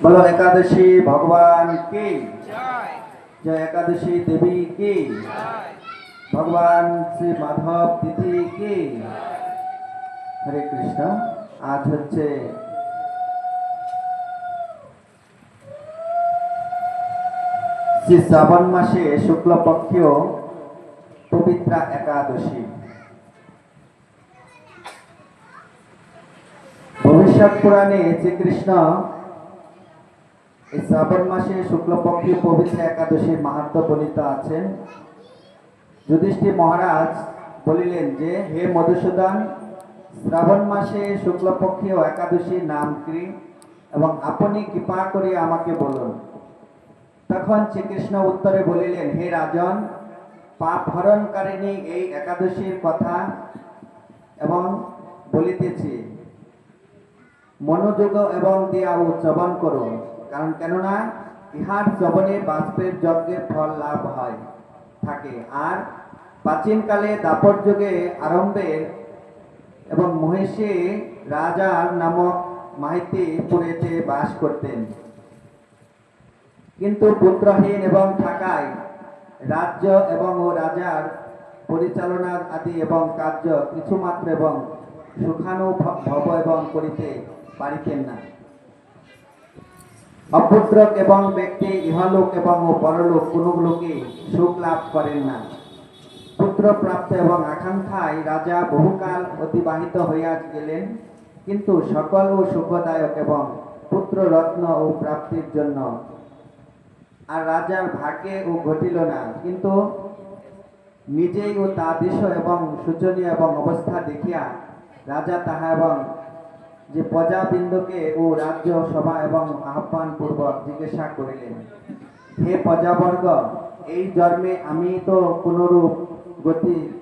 बोलो एकादशी भगवान की जय। एकादशी देवी की, भगवान श्री माधव तिथि की। हरे कृष्ण। आज হচ্ছে শ্রী শ্রাবণ মাসে শুক্লপক্ষীয় পবিত্রা একাদশী। ভবিষ্যৎ পুরাণে শ্রীকৃষ্ণ এই শ্রাবণ মাসে শুক্লপক্ষীয় পবিত্রা একাদশীর মাহাত্ম্য বর্ণিত আছেন। যুধিষ্ঠির মহারাজ বলিলেন যে, হে মধুসূদন, শ্রাবণ মাসে শুক্লপক্ষীয় একাদশীর নাম কি এবং আপনি কৃপা করে আমাকে বলুন। তখন শ্রীকৃষ্ণ উত্তরে বলিলেন, হে রাজন, পাপ হরণকারিণী এই একাদশীর কথা এবং বলিতেছি, মনোযোগ এবং দিয়া শ্রবণ করুন। কারণ কেননা ইহার শ্রবণে বাষ্পের যজ্ঞের ফল লাভ হয় থাকে। আর প্রাচীনকালে দাপর যুগে আরম্ভের এবং মহিষী রাজার নামক মাহিতি পুরেতে বাস করতেন, কিন্তু পুত্রহীন এবং থাকায় রাজ্য এবং রাজার পরিচালনার আদি এবং কার্য কিছুমাত্র এবং সুখানুভব এবং করিতে পারিতেন না। অপুত্রক এবং ব্যক্তি ইহলোক এবং পরলোক কোনো লোকে সুখ লাভ করেন না। পুত্র প্রাপ্ত এবং আকাঙ্ক্ষায় রাজা বহুকাল অতিবাহিত হইয়া গেলেন, কিন্তু সকল ও সুখদায়ক এবং পুত্র রত্ন ও প্রাপ্তির জন্য আর রাজার ভাগ্যে ও ঘটিল না। কিন্তু নিজেই ও তা দৃশ্য এবং শোচনীয় এবং অবস্থা দেখিয়া রাজা তাহা এবং যে প্রজাবৃন্দকে ও রাজ্য সভা এবং আহ্বান পূর্বক জিজ্ঞাসা করিলেন, হে প্রজাবর্গ, এই জন্মে আমি তো কোনরূপ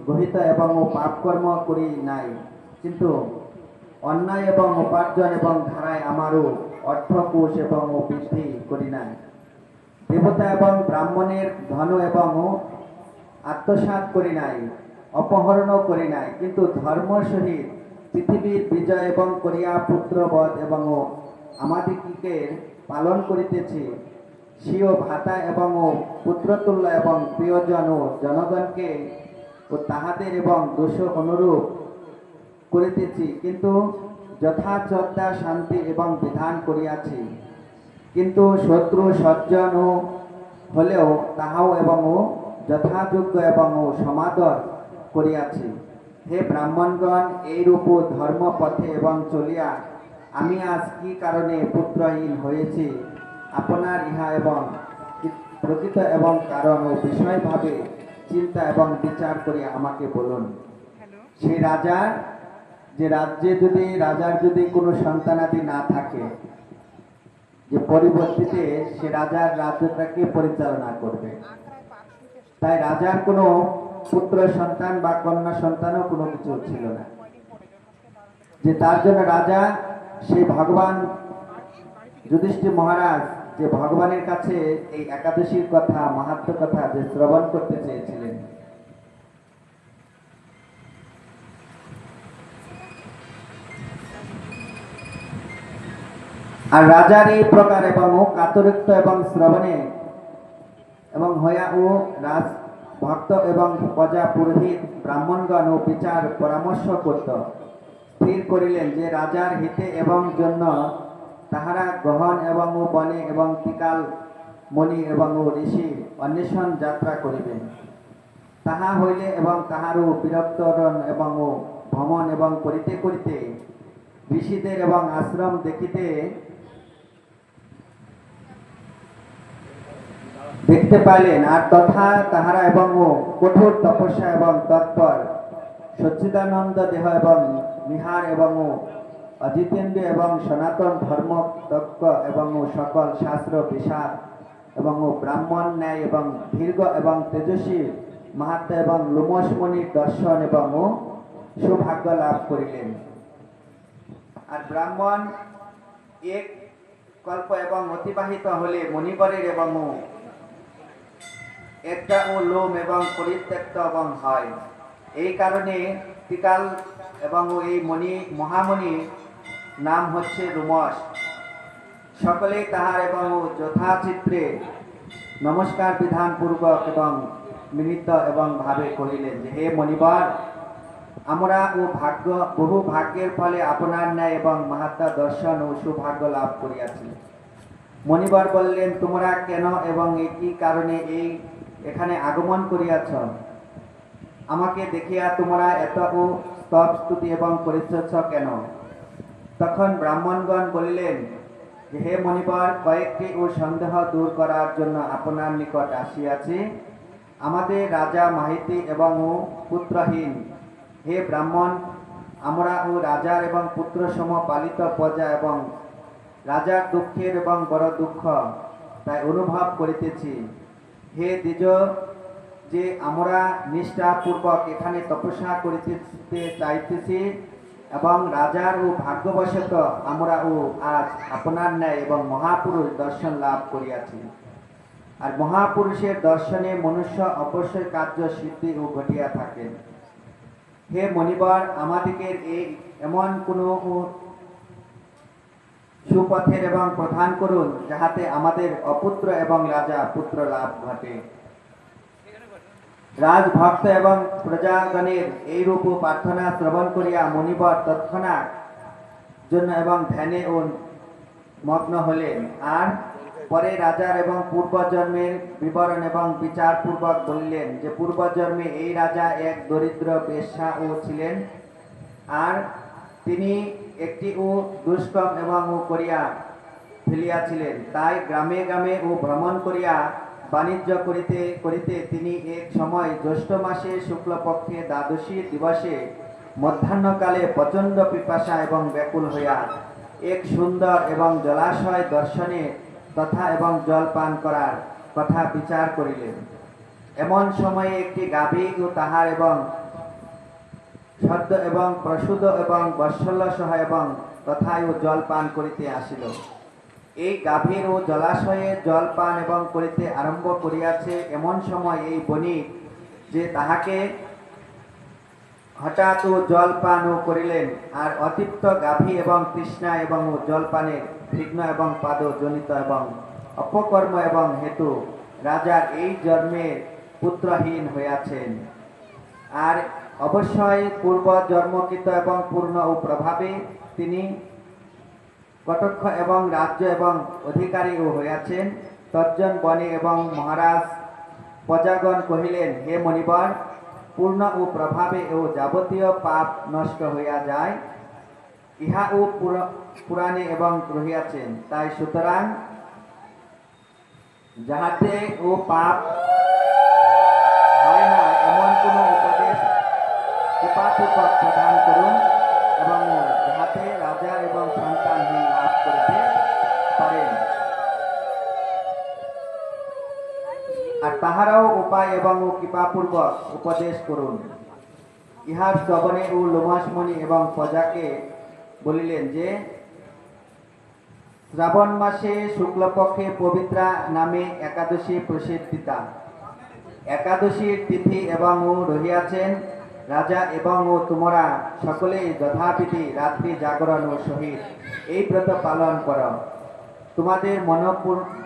গহিত এবং পাপকর্ম করি নাই, কিন্তু অন্যায় এবং উপার্জন এবং ধারায় আমারও অর্থকোষ এবং বৃদ্ধি করি নাই। দেবতা এবং ব্রাহ্মণের ধন এবং আত্মসাৎ করি নাই, অপহরণও করি নাই, কিন্তু ধর্ম সহিত পৃথিবীর বিজয় এবং করিয়া পুত্রবধ এবং আমাদিগকে পালন করিতেছি। স্বীয় ভাতা এবং পুত্রতুল্য এবং প্রিয়জন ও জনগণকে ও তাহাদের এবং দোষ অনুরূপ করিতেছি, কিন্তু যথাযথা শান্তি এবং বিধান করিয়াছি। কিন্তু শত্রু সজ্জন হলেও তাহাও এবং যথাযোগ্য এবং সমাদর করিয়াছি। হে ব্রাহ্মণগণ, এইরূপ ধর্ম পথে এবং চলিয়া আমি আজ কি কারণে পুত্রহীন হয়েছি, আপনার ইহা এবং প্রকৃত এবং কারণ ও বিষয়ভাবে চিন্তা এবং বিচার করিয়া আমাকে বলুন। সেই রাজার যে রাজ্যে যদি রাজার যদি কোনো সন্তানাদি না থাকে, যে পরিবর্তিতে সে রাজার রাজ্যটাকে পরিচালনা করবে। তাই রাজার কোনো পুত্র সন্তান বা কন্যা সন্তানও কোনো কিছু ছিল না, যে তার জন্য রাজা সেই ভগবান যুধিষ্ঠির মহারাজ যে ভগবানের কাছে এই একাদশীর কথা মাহাত্ম্য কথা যে শ্রবণ করতে চেয়েছিলেন। আর রাজার এই প্রকার এবং কাতরিক্ত এবং শ্রবণে এবং হইয়া ও রাজ ভক্ত এবং প্রজা পুরোহিত ব্রাহ্মণগণ ও বিচার পরামর্শ করত স্থির করিলেন যে রাজার হিতে এবং জন্য তাহারা গহন এবং বনে এবং ত্রিকাল মণি এবং ঋষি অন্বেষণ যাত্রা করিবেন। তাহা হইলে এবং তাহারও বিরক্তরণ এবং ভ্রমণ এবং করিতে করিতে ঋষিদের এবং আশ্রম দেখতে পাইলেন। আর তথা তাহারা এবং কঠোর তপস্যা এবং তৎপর সচ্চিদানন্দ দেহ এবং নিহার এবং অজিতেন্দ্র এবং সনাতন ধর্ম তজ্ঞ এবং সকল শাস্ত্র বিশাদ এবং ব্রাহ্মণ ন্যায় এবং দীর্ঘ এবং তেজস্বী মাহাত্ম্য এবং লোমসমণির দর্শন এবং সৌভাগ্য লাভ করিলেন। আর ব্রাহ্মণ এক কল্প এবং অতিবাহিত হলে মণিবরের এবং একটা লোম এবং পরিত্যক্ত এবং হয়। এই কারণে ত্রিকাল এবং এই মহামণি নাম হচ্ছে রুমস। সকলেই তাহার এবং যথাচিত্রে নমস্কার বিধান পূর্বক এবং মিলিত এবং ভাবে কহিলেন যে হে মণিবর, আমরা বহু ভাগ্যের ফলে আপনার ন্যায় এবং মাহাত্মা দর্শন ও সৌভাগ্য লাভ করিয়াছি। মণিবর বললেন, তোমরা কেন এবং কি কারণে এখানে আগমন করিয়াছ? আমাকে দেখিয়া তোমরা এত স্তব স্তুতি এবং পরিচর্য কেন? তখন ব্রাহ্মণগণ বলিলেন যে হে মণিবর, কয়েকটি সন্দেহ দূর করার জন্য আপনার নিকট আসিয়াছি। আমাদের রাজা মাহিতি এবং পুত্রহীন। হে ব্রাহ্মণ, আমরা রাজার এবং পুত্র সম পালিত প্রজা এবং রাজার দুঃখের এবং বড় দুঃখ তাই অনুভব করিতেছি। হে দ্বিজ, যে আমরা নিষ্ঠাপূর্বক এখানে তপস্যা করিতে চাইতেছি এবং রাজার ভাগ্যবশত আমরা আজ আপনার ন্যায় এবং মহাপুরুষ দর্শন লাভ করিয়াছি। আর মহাপুরুষের দর্শনে মনুষ্য অবশ্যই কার্য সিদ্ধি ঘটিয়া থাকেন। হে মণিবর, আমাদিগের এমন কোন সুপথের এবং প্রধান করুন, যাহাতে আমাদের অপুত্র এবং রাজা পুত্র লাভ ঘটে। রাজভক্ত এবং প্রজাগণের এইরূপ প্রার্থনা শ্রবণ করিয়া মণিবর তৎক্ষণাৎ জন্য এবং ধ্যানে মগ্ন হলেন। আর পরে রাজার এবং পূর্বজন্মের বিবরণ এবং বিচার পূর্বক বললেন যে পূর্বজন্মে এই রাজা এক দরিদ্র বেশ্যা ছিলেন। আর তিনি একটি দুষ্কর্ম এবং করিয়া ফেলিয়াছিলেন। তাই গ্রামে গ্রামে ভ্রমণ করিয়া বাণিজ্য করিতে করিতে তিনি এক সময় জ্যৈষ্ঠ মাসে শুক্লপক্ষে দ্বাদশী দিবসে মধ্যাহ্নকালে প্রচণ্ড পিপাসা এবং ব্যাকুল হইয়া এক সুন্দর এবং জলাশয় দর্শনে তথা এবং জল পান করার কথা বিচার করিলেন। এমন সময়ে একটি গাভী তাহার এবং সদ্য এবং প্রসূত এবং বৎসল্য সহ এবং তথায় জল পান করিতে আসিল। এই গাভীর জলাশয়ে জল পান এবং করিতে আরম্ভ করিয়াছে। এমন সময় এই বণিক যে তাহাকে হঠাৎ জল পান করিলেন। আর অতৃপ্ত গাভী এবং তৃষ্ণা এবং জলপানের বিঘ্ন এবং পাদ জনিত এবং অপকর্ম এবং হেতু রাজার এই জন্মে পুত্রহীন হইয়াছেন। আর অবশ্যই পূর্ব জন্মকৃত এবং পূর্ণ প্রভাবে তিনি কটক্ষ এবং রাজ্য এবং অধিকারী হইয়াছেন। তজ্জন বনে এবং মহারাজ প্রজাগণ কহিলেন, হে মণিবর, পূর্ণ প্রভাবে যাবতীয় পাপ নষ্ট হইয়া যায়, ইহা পুরাণে এবং রহিয়াছেন। তাই সুতরাং যাহাতে পাপ হয় না এমন কোন উপদেশ কৃপাপূর্বক প্রদান করুন এবং যাহাতে রাজা এবং সন্তানহীন লাভ করিতে পারেন। আর তাহারাও উপায় এবং কৃপাপূর্বক উপদেশ করুন। ইহার শ্রবণে লোমাসমণি এবং প্রজাকে বলিলেন যে শ্রাবণ মাসে শুক্লপক্ষে পবিত্রা নামে একাদশী প্রসিদ্ধিতা। একাদশীর তিথি এবং রহিয়াছেন। রাজা এবং তোমরা সকলেই যথাবিধি রাত্রি জাগরণ সহিত এই ব্রত পালন কর। তোমাদের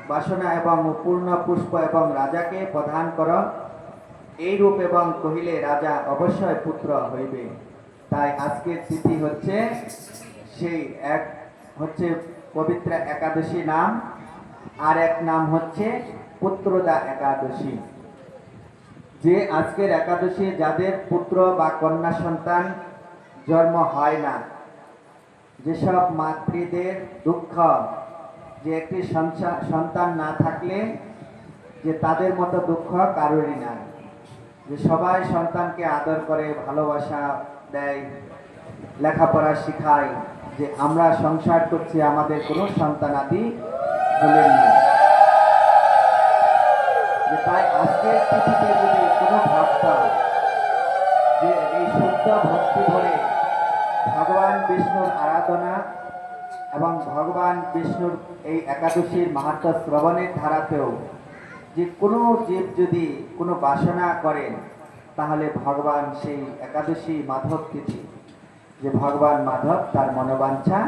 বাসনা এবং পূর্ণ পুষ্প এবং রাজাকে প্রদান কর। এই রূপ এবং কহিলে রাজা অবশ্যই পুত্র হইবে। তাই আজকের তিথি হচ্ছে সেই এক হচ্ছে পবিত্রা একাদশী নাম, আর এক নাম হচ্ছে পুত্রদা একাদশী। যে আজকের একাদশী যাদের পুত্র বা কন্যা সন্তান জন্ম হয় না, যেসব মাতৃদের দুঃখ যে একটি সন্তান না থাকলে যে তাদের মতো দুঃখ কারোরই না। যে সবাই সন্তানকে আদর করে, ভালোবাসা দেয়, লেখাপড়া শিখায়, যে আমরা সংসার করছি, আমাদের কোনো সন্তানাদি হলেন না। যে তাই আজকের তিথিতে যদি কোনো ভক্ত যে এই শুদ্ধ ভক্তি ভরে ভগবান বিষ্ণুর আরাধনা এবং ভগবান বিষ্ণুর এই একাদশীর মাহাত্ম্য শ্রবণের ধারাতেও যে কোনো জীব যদি কোনো বাসনা করেন, তাহলে ভগবান সেই একাদশী মাধব তিথি যে ভগবান মাধব তার মনোবাঞ্ছা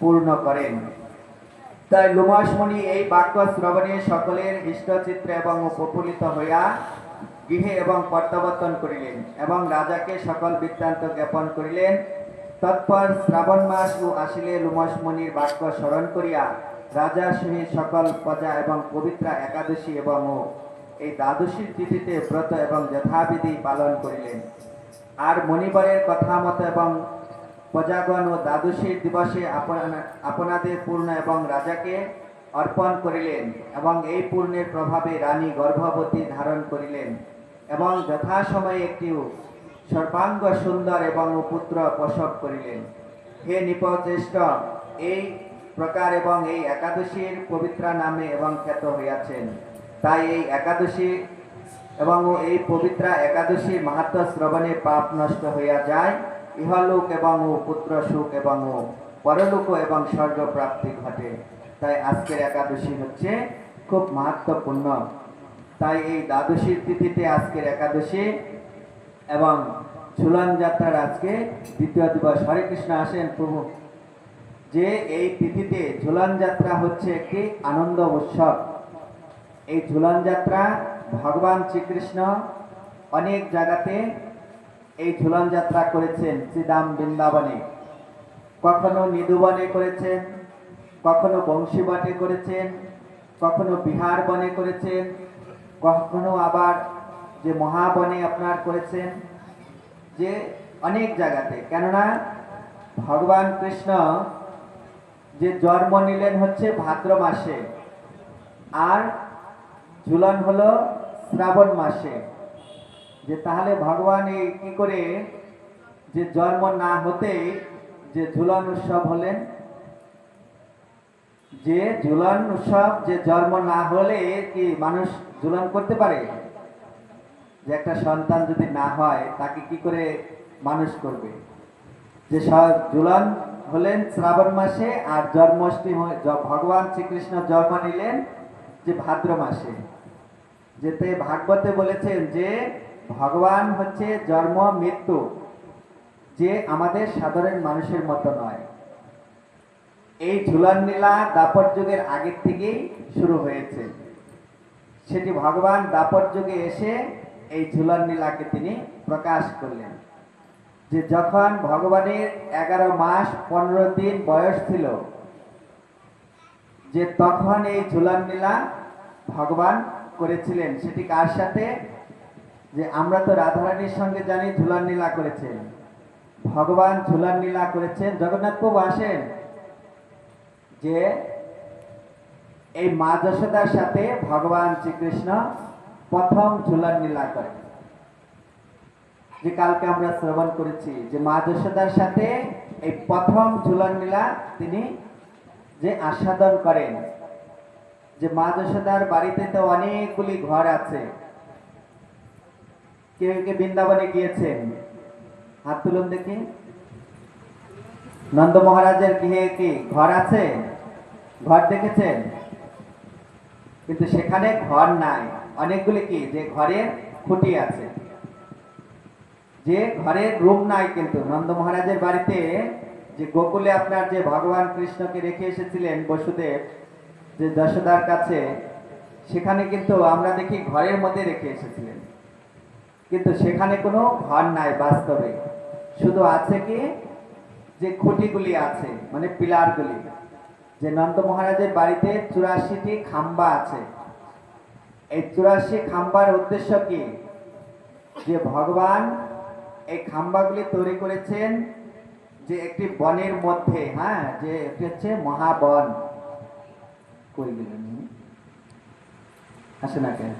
পূর্ণ করেন। তাই লোমসমণি এই বাক্য শ্রবণে সকলের ইষ্টচিত্তে এবং প্রফুল্লিত হইয়া গৃহে এবং প্রত্যাবর্তন করিলেন এবং রাজাকে সকল বৃত্তান্ত জ্ঞাপন করিলেন। তৎপর শ্রাবণ মাস আসিলে লোমসমণির বাক্য স্মরণ করিয়া রাজার সহিত সকল প্রজা এবং পবিত্র একাদশী এবং এই দ্বাদশীর তিথিতে ব্রত এবং যথাবিধি পালন করিলেন। আর মণিবরের কথা মতো এবং প্রজাগণ ও দ্বাদশীর দিবসে আপনাদের পূর্ণ এবং রাজাকে অর্পণ করিলেন এবং এই পূর্ণের প্রভাবে রানী গর্ভবতী ধারণ করিলেন এবং যথাসময়ে একটি সর্বাঙ্গ সুন্দর এবং পুত্র প্রসব করিলেন। হে নৃপশ্রেষ্ঠ, এই প্রকার এবং এই একাদশীর পবিত্র নামে এবং খ্যাত হইয়াছেন। তাই এই একাদশী এবং এই পবিত্র একাদশীর মাহাত্ম্য শ্রবণে পাপ নষ্ট হইয়া যায়, ইহলোক এবং পুত্র সুখ এবং পরলোক এবং স্বর্গ প্রাপ্তি ঘটে। তাই আজকের একাদশী হচ্ছে খুব মাহাত্ম্যপূর্ণ। তাই এই দ্বাদশীর তিথিতে আজকের একাদশী এবং ঝুলন যাত্রার আজকে দ্বিতীয় দিবস। হরে কৃষ্ণ। আসেন প্রভু। যে এই তিথিতে ঝুলন যাত্রা হচ্ছে একটি আনন্দ উৎসব। এই ঝুলন যাত্রা ভগবান শ্রীকৃষ্ণ অনেক জায়গাতে এই ঝুলন যাত্রা করেছেন। শ্রীধাম বৃন্দাবনে, কখনো নিধুবনে করেছেন, কখনো বংশীবনে করেছেন, কখনো বিহার বনে করেছেন, কখনো আবার যে মহাবনে আপনার করেছেন, যে অনেক জায়গাতে। কেননা ভগবান কৃষ্ণ যে জন্ম নিলেন হচ্ছে ভাদ্র মাসে, আর ঝুলন হলো শ্রাবণ মাসে। যে তাহলে ভগবান এই কি করে যে জন্ম না হতে যে ঝুলন উৎসব হলেন, যে ঝুলন উৎসব যে জন্ম না হলে কি মানুষ ঝুলন করতে পারে? যে একটা সন্তান যদি না হয় তাকে কি করে মানুষ করবে? যে ঝুলন হলেন শ্রাবণ মাসে, আর জন্মাষ্টমী ভগবান শ্রীকৃষ্ণ জন্ম নিলেন যে ভাদ্র মাসে। যেতে ভাগবতে বলেছেন যে ভগবান হচ্ছে জন্ম মৃত্যু, যে আমাদের সাধারণ মানুষের মতো নয়। এই ঝুলন লীলা দাপর যুগের আগের থেকেই শুরু হয়েছে। সেটি ভগবান দাপর যুগে এসে এই ঝুলন লীলাকে তিনি প্রকাশ করলেন। যে যখন ভগবানের 11 মাস 15 দিন বয়স ছিল, যে তখন এই ঝুলন লীলা ভগবান করেছিলেন। সেটি কার সাথে? যে আমরা তো রাধারানীর সঙ্গে জানি ঝুলন লীলা করেছেন। ভগবান ঝুলন লীলা করেছেন। জগন্নাথ প্রভু আসেন। যে এই মা যশোদার সাথে ভগবান শ্রীকৃষ্ণ প্রথম ঝুলন লীলা করেন। যে কালকে আমরা শ্রবণ করেছি যে মা যশোদার সাথে এই প্রথম ঝুলন লীলা তিনি যে আস্বাদন করেন। যে মা যশোদার বাড়িতে তো অনেকগুলি ঘর আছে। কেউ কে বৃন্দাবনে গিয়েছেন? হাত তুলুন দেখি। নন্দ মহারাজের গৃহে কি ঘর আছে? ঘর দেখেছেন? কিন্তু সেখানে ঘর নাই, অনেকগুলি কি যে ঘরের খুঁটি আছে, যে ঘরের রুম নাই। কিন্তু নন্দ মহারাজের বাড়িতে যে গোকুলে আপনার যে ভগবান কৃষ্ণকে রেখে এসেছিলেন বসুদেব যে যশোদার কাছে, সেখানে কিন্তু আমরা দেখি ঘরের মধ্যে রেখে এসেছিলেন। কিন্তু সেখানে কোনো ঘর নাই বাস্তবে। শুধু আছে কি যে খুঁটিগুলি আছে, মানে পিলারগুলি। যে নন্দ মহারাজের বাড়িতে 84টি খাম্বা আছে। এই 84 খাম্বার উদ্দেশ্য কি? যে ভগবান এই খাম্বাগুলি তৈরি করেছেন যে একটি বনের মধ্যে। হ্যাঁ, যে এটি হচ্ছে মহাবন। কই গেলেন? আসে না কেন?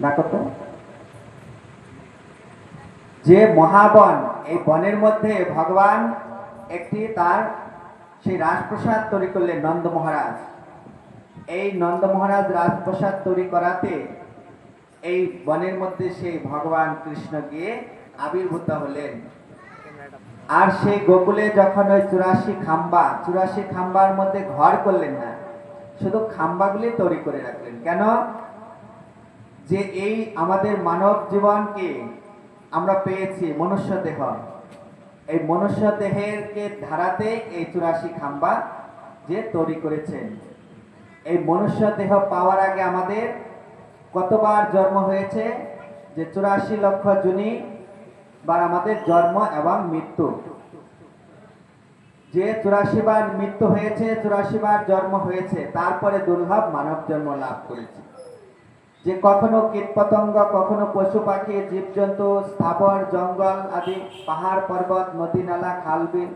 ডাকো তো। যে মহাবন, এই বনের মধ্যে ভগবান একটি তার সেই রাজপ্রসাদ তৈরি করলেন নন্দ মহারাজ। এই নন্দ মহারাজ রাজপ্রসাদ তৈরি করাতে এই বনের মধ্যে সেই ভগবান কৃষ্ণ গিয়ে আবির্ভূত হলেন। আর সেই গোকুলে যখন ওই 84 খাম্বার মধ্যে ঘর করলেন না, শুধু খাম্বাগুলি তৈরি করে রাখলেন। কেন? যে এই আমাদের মানব জীবনকে আমরা পেয়েছি মনুষ্য দেহ, এই মনুষ্য দেহের কে ধারাতে এই 84 খাম্বা যে তৈরি করেছেন। এই মনুষ্য দেহ পাওয়ার আগে আমাদের কতবার জন্ম হয়েছে? যে 84 লক্ষ যোনি বার আমাদের জন্ম এবং মৃত্যু। যে 84 বার মৃত্যু হয়েছে, 84 বার জন্ম হয়েছে, তারপরে দুর্লভ মানব জন্ম লাভ করেছে। যে কখনো কীটপতঙ্গ, কখনো পশু পাখি, জীবজন্তু, স্থাবর, জঙ্গল আদি, পাহাড় পর্বত, নদী নালা, খাল বিল,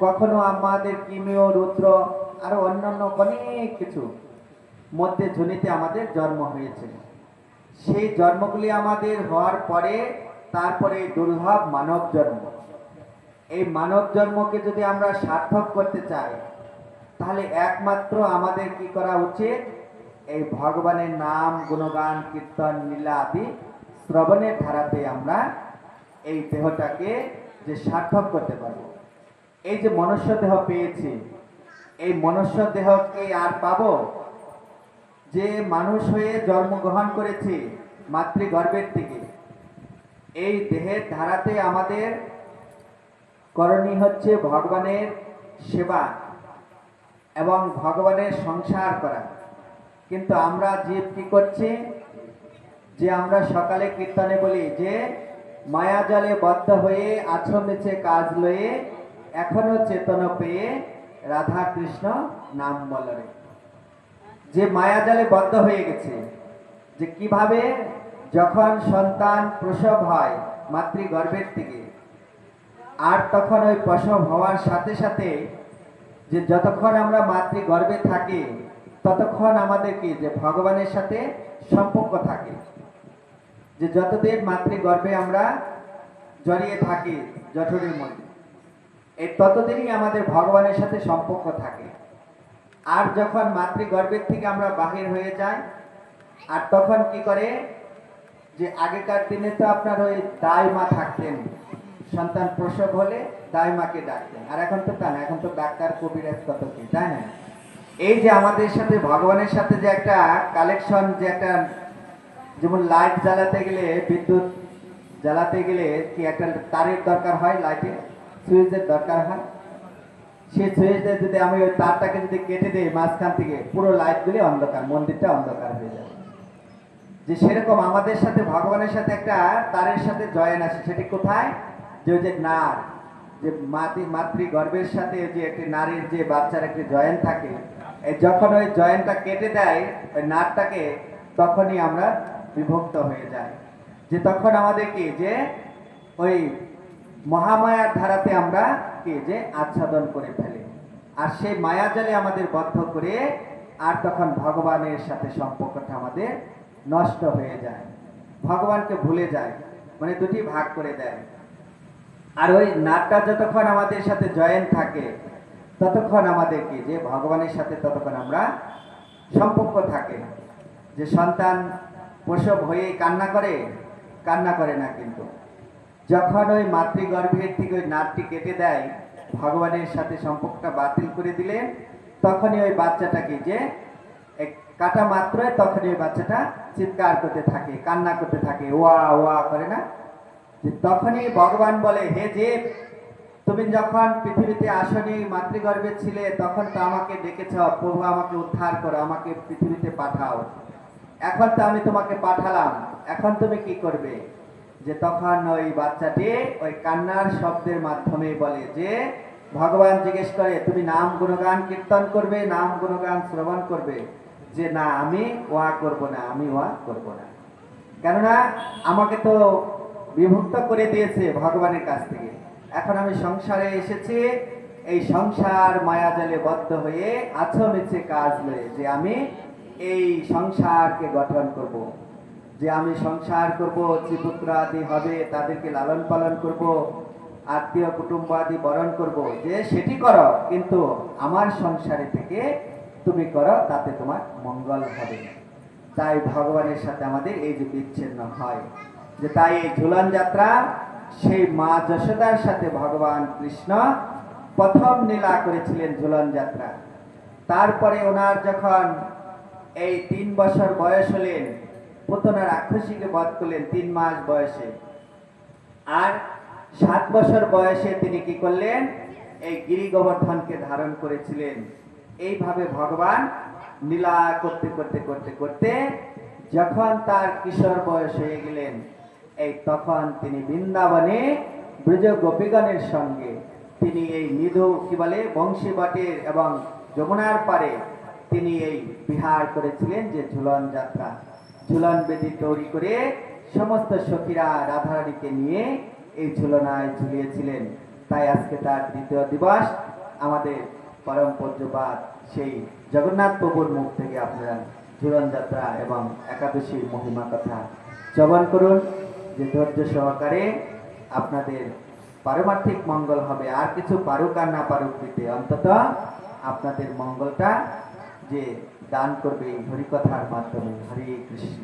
কখনো আমাদের কিমিও, রুদ্র, আরো অন্যান্য অনেক কিছু মধ্যে ঝুনিতে আমাদের জন্ম হয়েছে। সেই জন্মগুলি আমাদের হওয়ার পরে তারপরে দুর্লভ মানব জন্ম। এই মানব জন্মকে যদি আমরা সার্থক করতে চাই, তাহলে একমাত্র আমাদের কি করা উচিত? এই ভগবানের নাম, গুণগান, কীর্তন, লীলা আদি শ্রবণের ধারাতে আমরা এই দেহটাকে যে সার্থক করতে পারব। এই যে মনুষ্য দেহ পেয়েছি, এই মনুষ্য দেহকে আর পাবো? যে মানুষ হয়ে জন্মগ্রহণ করেছি মাতৃগর্ভের থেকে, এই দেহের ধারাতে আমাদের করণীয় হচ্ছে ভগবানের সেবা এবং ভগবানের সংসার করা। কিন্তু আমরা জীব কি করছি? যে আমরা সকালে কীর্তনে বলি যে মায়াজালে বদ্ধ হয়ে আছমিছে কাজ লয়ে, এখনো চেতন পেয়ে রাধা কৃষ্ণ নাম বলরে। যে মায়াজালে বদ্ধ হয়ে গেছে, যে কিভাবে যখন সন্তান প্রসব হয় মাতৃগর্ভের থেকে, আর তখন ওই প্রসব হওয়ার সাথে সাথে যে যতক্ষণ আমরা মাতৃগর্ভে থাকি ততক্ষণ আমাদের কি যে ভগবানের সাথে সম্পর্ক থাকে। যে যতদিন মাতৃগর্ভে আমরা জড়িয়ে থাকি জঠরের মধ্যে, এই ততদিনই আমাদের ভগবানের সাথে সম্পর্ক থাকে। আর যখন মাতৃগর্ভের থেকে আমরা বাহির হয়ে যাই, আর তখন কি করে? যে আগেকার দিনে তো আপনার ওই দাই মা থাকতেন, সন্তান প্রসব হলে দাই মাকে ডাকতেন। আর এখন তো তা না, এখন তো ডাক্তার, কবিরাজ, কত কি, তাই না? এই যে আমাদের সাথে ভগবানের সাথে যে একটা কালেকশন, যে একটা, যেমন লাইট জ্বালাতে গেলে, বিদ্যুৎ জ্বালাতে গেলে কি একটা তারের দরকার হয়, লাইটে সুইচের দরকার হয়। সেই সুইচে যদি আমি ওই তারটাকে যদি কেটে দিই মাঝখান থেকে, পুরো লাইটগুলি অন্ধকার, মন্দিরটা অন্ধকার হয়ে যাবে। যে সেরকম আমাদের সাথে ভগবানের সাথে একটা তারের সাথে জয়েন আছে। সেটি কোথায়? যে ওই যে নার, যে মাতৃগর্ভের সাথে যে একটি নারীর যে বাচ্চার একটি জয়েন থাকে, এই যখন ওই জয়েনটা কেটে দেয় ওই নারটাকে, তখনই আমরা বিভক্ত হয়ে যাই। যে তখন আমাদের কি যে ওই মহামায়ার ধারাতে আমরা কি যে আচ্ছাদন করে ফেলি, আর সেই মায়াজালে আমাদের বদ্ধ করে, আর তখন ভগবানের সাথে সম্পর্কটা আমাদের নষ্ট হয়ে যায়, ভগবানকে ভুলে যায়, মানে দুটি ভাগ করে দেয়। আর ওই নাটটা যতক্ষণ আমাদের সাথে জয়েন থাকে ততক্ষণ আমাদের কি যে ভগবানের সাথে ততক্ষণ আমরা সম্পর্ক থাকে। যে সন্তান প্রসব হয়ে কান্না করে, কান্না করে না, কিন্তু যখন ওই মাতৃগর্ভের থেকে ওই নাটটি কেটে দেয়, ভগবানের সাথে সম্পর্কটা বাতিল করে দিলে, তখনই ওই বাচ্চাটাকে যে কাটা মাত্রই তখনই ওই বাচ্চাটা চিৎকার করতে থাকে, কান্না করতে থাকে, ওয়া ওয়া করে না? যে তখনই ভগবান বলে, হে জীব, তুমি যখন পৃথিবীতে আসনি, মাতৃগর্ভে ছিলে, তখন তো আমাকে ডেকেছ, প্রভু আমাকে উদ্ধার করো, আমাকে পৃথিবীতে পাঠাও। এখন তো আমি তোমাকে পাঠালাম, এখন তুমি কি করবে? যে তখন ওই বাচ্চাটি ওই কান্নার শব্দের মাধ্যমে বলে যে, ভগবান জিজ্ঞেস করে, তুমি নাম গুণগান কীর্তন করবে, নাম গুণগান শ্রবণ করবে? যে না, আমি ওয়া করব না, আমি ওয়া করব না। কেননা আমাকে তো বিভক্ত করে দিয়েছে ভগবানের কাছ থেকে। এখন আমি সংসারে এসেছি, এই সংসার মায়াজালে বদ্ধ হয়ে আছমিছে কাজ লয়ে, যে আমি এই সংসারকে গঠন করব, যে আমি সংসার করব, চিপুত্র আদি হবে, তাদেরকে লালন পালন করব, আত্মীয় কুটুম্ব আদি বরণ করব। যে সেটি করো, কিন্তু আমার সংসারে থেকে তুমি করো, তাতে তোমার মঙ্গল হবে। তাই ভগবানের সাথে আমাদের এই যে বিচ্ছিন্ন হয়, যে তাই এই ঝুলন যাত্রা, সেই মা যশোদার সাথে ভগবান কৃষ্ণ প্রথম লীলা করেছিলেন ঝুলন যাত্রা। তারপরে ওনার যখন এই 3 বছর বয়স হলেন, পুতনা রাক্ষসীকে বধ করলেন 3 মাস বয়সে। আর 7 বছর বয়সে তিনি কি করলেন? এই গিরি গোবর্ধনকে ধারণ করেছিলেন। এইভাবে ভগবান লীলা করতে করতে করতে করতে যখন তার কিশোর বয়স হয়ে গেলেন, এই তখন তিনি বৃন্দাবনে ব্রজ গোপীগণের সঙ্গে তিনি এই নিধু কি বলে বংশী বটের এবং যমুনার পারে তিনি এই বিহার করেছিলেন, যে ঝুলন যাত্রা, ঝুলন বেদি তৈরি করে সমস্ত সখীরা রাধারানীকে নিয়ে এই ঝুলনায় ঝুলিয়েছিলেন। তাই আজকে তার দ্বিতীয় দিবস। আমাদের পরম পূজ্যপাদ সেই জগন্নাথ প্রভুর মুখ থেকে আপনারা ঝুলন যাত্রা এবং একাদশীর মহিমা কথা শ্রবণ করুন, যে ধৈর্য সহকারে আপনাদের পারমার্থিক মঙ্গল হবে। আর কিছু পারুক আর না পারুক দিতে, অন্তত আপনাদের মঙ্গলটা যে দান করবে এই হরিকথার মাধ্যমে। হরে কৃষ্ণ।